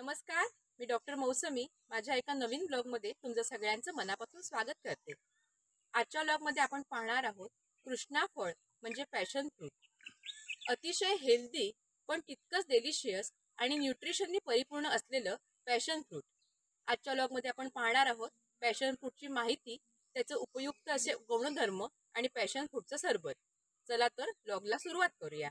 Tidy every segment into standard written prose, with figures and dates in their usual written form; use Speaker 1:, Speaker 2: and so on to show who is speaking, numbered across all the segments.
Speaker 1: नमस्कार, मी डॉक्टर मौसमी माझ्या एका नवीन ब्लॉगमध्ये तुमचं सगळ्यांचं मनापासून स्वागत करते। आजच्या ब्लॉगमध्ये आपण पाहणार आहोत कृष्णा फळ म्हणजे पॅशन फ्रूट। अतिशय हेल्दी पण तितकंच डेलिशियस आणि न्यूट्रिशननी परिपूर्ण असलेलं पॅशन फ्रूट। आजच्या ब्लॉगमध्ये आपण पाहणार आहोत पॅशन फ्रूटची माहिती, त्याचे उपयुक्त असे गुणधर्म आणि पॅशन फ्रूटचं सरबत। चला तर ब्लॉगला सुरुवात करूया।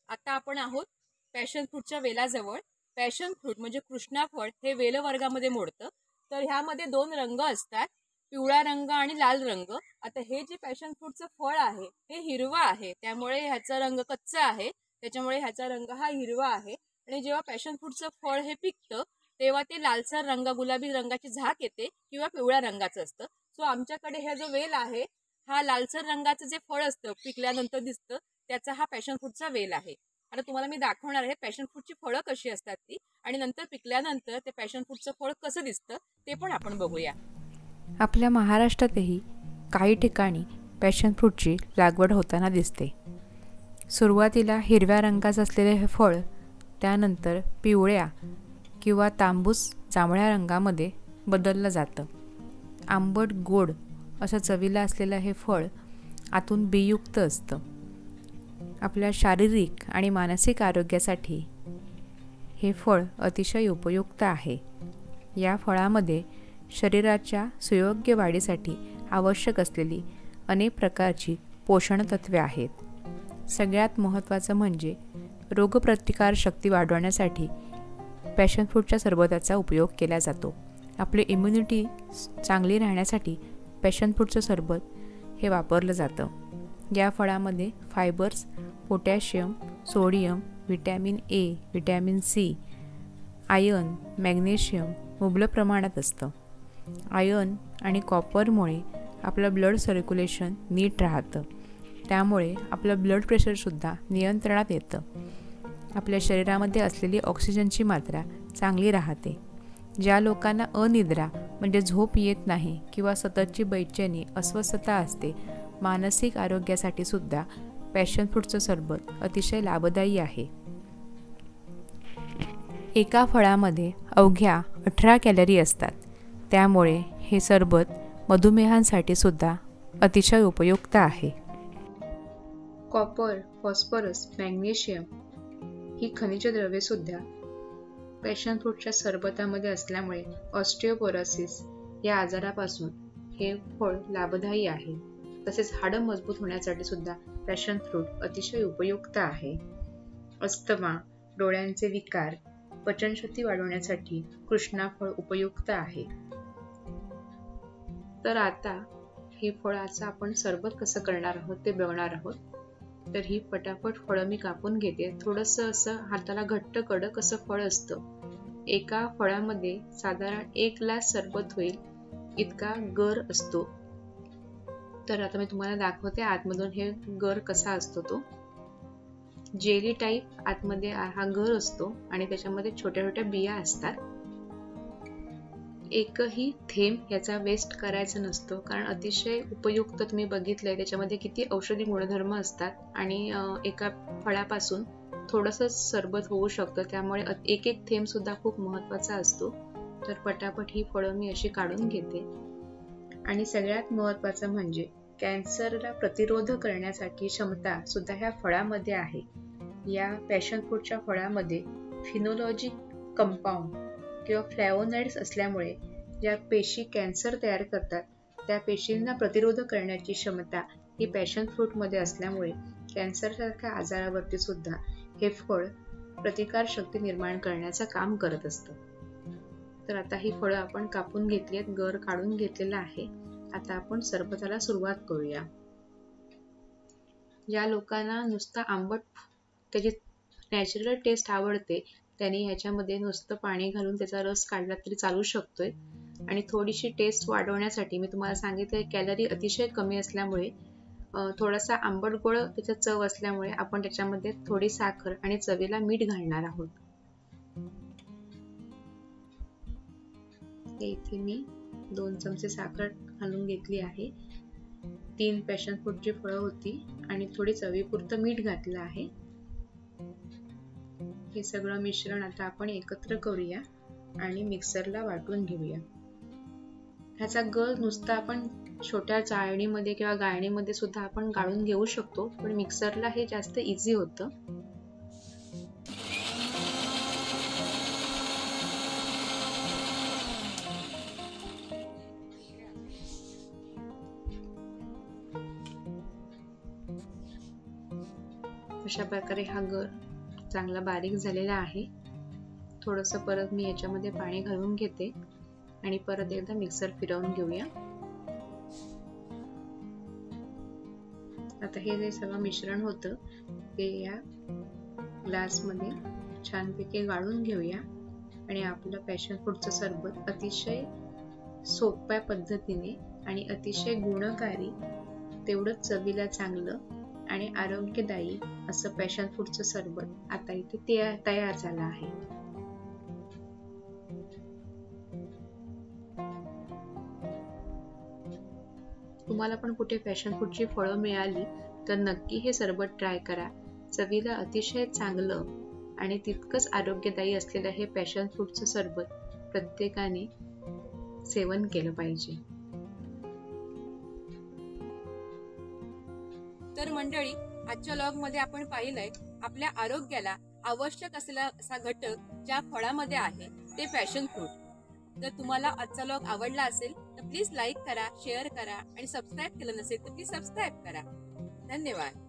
Speaker 1: आता आपण आहोत पॅशन फ्रूटच्या वेलाजवळ। पॅशन फ्रूट म्हणजे कृष्णा फळ हे वेल वर्गामध्ये मोडतं। तर ह्यामध्ये दोन रंग असतात, पिवळा रंग आणि लाल रंग। आता हे जे पॅशन फ्रूटचं फळ आहे हे हिरवा आहे, त्यामुळे ह्याचा रंग कच्चा आहे, त्याच्यामुळे ह्याचा रंग हा हिरवा आहे। आणि जेव्हा पॅशन फ्रूटचं फळ हे पिकतं तेव्हा ते लालसर रंग, गुलाबी रंगाची झाक येते किंवा पिवळ्या रंगाचं असतं। सो आमच्याकडे हा जो वेल आहे हा लालसर रंगाचं जे फळ असतं पिकल्यानंतर दिसतं त्याचा हा पॅशन फ्रूटचा वेल आहे। आता तुम्हाला मी दाखवणार आहे पॅशन फ्रूटची फळं कशी असतात ती, आणि नंतर पिकल्यानंतर ते पॅशन फ्रूटचं फळ कसं दिसतं ते पण आपण बघूया।
Speaker 2: आपल्या महाराष्ट्रातही काही ठिकाणी पॅशन फ्रूटची लागवड होताना दिसते। सुरुवातीला हिरव्या रंगाचं असलेले हे फळ त्यानंतर पिवळ्या किंवा तांबूस जांभळ्या रंगामध्ये बदललं जातं। आंबट गोड असं चवीला असलेलं हे फळ आतून बीयुक्त असतं। आपल्या शारीरिक आणि मानसिक आरोग्यासाठी हे फळ अतिशय उपयुक्त आहे। या फळामध्ये शरीराच्या सुयोग्य वाढीसाठी आवश्यक असलेली अनेक प्रकारची पोषण तत्वे आहेत। सगळ्यात महत्त्वाचं म्हणजे रोगप्रतिकार शक्ती वाढवण्यासाठी पॅशन फ्रूटच्या सरबताचा उपयोग केला जातो। आपली इम्युनिटी चांगली राहण्यासाठी पॅशन फ्रूटचं सरबत हे वापरलं जातं। या फळामध्ये fibres, potassium, sodium, vitamin A, vitamin C, iron, magnesium मुबलक प्रमाणात असतं। आयर्न आणि कॉपरमुळे आपलं ब्लड सर्क्युलेशन नीट राहतं, त्यामुळे आपलं ब्लड प्रेशरसुद्धा नियंत्रणात येतं। आपल्या शरीरामध्ये असलेली ऑक्सिजनची मात्रा चांगली राहते। ज्या लोकांना अनिद्रा म्हणजे झोप येत नाही किंवा सततची बेचैनी, अस्वस्थता असते, मानसिक आरोग्यासाठी सुद्धा पॅशन फ्रूटचं सरबत अतिशय लाभदायी आहे। एका फळामध्ये अवघ्या 18 कॅलरी असतात, त्यामुळे हे सरबत मधुमेहांसाठी सुद्धा अतिशय उपयुक्त आहे। कॉपर, फॉस्फरस, मॅग्नेशियम ही खनिज द्रव्ये सुद्धा पॅशन फ्रूटच्या सरबतामध्ये असल्यामुळे ऑस्टिओपोरोसिस या आजारापासून हे फळ लाभदायी आहे। तसेच हाडं मजबूत होण्यासाठी सुद्धा पॅशन फ्रूट अतिशय उपयुक्त आहे। अस्थमा, डोळ्यांचे विकार, पचनशक्ती वाढवण्यासाठी कृष्णा फळ उपयुक्त आहे। तर आता हे फळाचं आपण सरबत कसं करणार आहोत ते बघणार आहोत। तर ही पटापट फळं मी कापून घेते। थोडंसं असं हाताला घट्ट कडक असं फळ असतं। एका फळामध्ये साधारण 1 ग्लास सरबत होईल इतका गर असतो। तर आता मी तुम्हाला दाखवते आतमधून हे गर कसा असतो। तो जेली टाईप आतमध्ये हा गर असतो आणि त्याच्यामध्ये छोट्या छोट्या बिया असतात। एकही थेंब याचा वेस्ट करायचा नसतो, कारण अतिशय उपयुक्त तुम्ही बघितलंय त्याच्यामध्ये किती औषधी गुणधर्म असतात आणि एका फळापासून थोडंसं सरबत होऊ शकतं, त्यामुळे एक एक थेंब सुद्धा खूप महत्त्वाचा असतो। तर पटापट ही फळं मी अशी काढून घेते। आणि सगळ्यात महत्त्वाचं म्हणजे कॅन्सरला प्रतिरोध करण्यासाठी क्षमता सुद्धा ह्या फळामध्ये आहे। या पॅशन फ्रूटच्या फळामध्ये फिनोलॉजिक कंपाऊंड किंवा फ्लॅवोनॉइड्स असल्यामुळे ज्या पेशी कॅन्सर तयार करतात त्या पेशींना प्रतिरोध करण्याची क्षमता ही पॅशन फ्रूटमध्ये असल्यामुळे कॅन्सरसारख्या आजारावरती सुद्धा हे फळ प्रतिकार शक्ती निर्माण करण्याचं काम करत असतं। तर आता ही फळं आपण कापून घेतली आहेत, गर काढून घेतलेला आहे। आता आपण सरबताला सुरुवात करूया। ज्या लोकांना नुसतं आंबट त्याची नॅचरल टेस्ट आवडते त्यांनी ह्याच्यामध्ये नुसतं पाणी घालून त्याचा रस काढला तरी चालू शकतोय। आणि थोडीशी टेस्ट वाढवण्यासाठी मी तुम्हाला सांगितलं कॅलरी अतिशय कमी असल्यामुळे थोडासा आंबट गोड त्याचा चव असल्यामुळे आपण त्याच्यामध्ये थोडी साखर आणि चवीला मीठ घालणार आहोत। इथे मी 2 चमचे साखर घालून घेतली आहे। 3 पॅशन फ्रूटची फळं होती आणि थोडी चवीपुरतं मीठ घातलं आहे। हे सगळं मिश्रण आता आपण एकत्र करूया आणि मिक्सरला वाटून घेऊया. ह्याचा गर नुसता आपण छोट्या चाळणीमध्ये किंवा गाळणीमध्ये सुद्धा आपण गाळून घेऊ शकतो, पण मिक्सरला हे जास्त इझी होतं. अशा प्रकारे हा गर चांगला बारीक झालेला आहे. थोडंसं परत मी याच्यामध्ये पाणी घालून घेते आणि परत एकदा मिक्सर फिरवून घेऊया. आता हे जे सगळं मिश्रण होतं ते या ग्लासमध्ये छानपैकी गाळून घेऊया आणि आपलं पॅशन फ्रूटचं सरबत अतिशय सोप्या पद्धतीने आणि अतिशय गुणकारी, तेवढंच चवीला चांगलं आणि आरोग्यदायी असं पॅशन फ्रूटचं सरबत आता इथे तयार झालं आहे. तुम्हाला पण कुठे पॅशन फ्रूटची फळं मिळाली तर नक्की हे सरबत ट्राय करा. चवीला अतिशय चांगलं आणि तितकंच आरोग्यदायी असलेलं हे पॅशन फ्रूटचं सरबत प्रत्येकाने सेवन केलं पाहिजे.
Speaker 1: तर मंडळी, आजच्या व्लॉग मध्ये आपण पाहिलंय आपल्या आरोग्याला आवश्यक असलेला असा घटक ज्या फळामध्ये आहे ते पॅशन फ्रूट. जर तुम्हाला आजचा व्लॉग आवडला असेल तर प्लीज लाईक करा, शेअर करा आणि सबस्क्राईब केलं नसेल तर प्लीज सबस्क्राईब करा. धन्यवाद.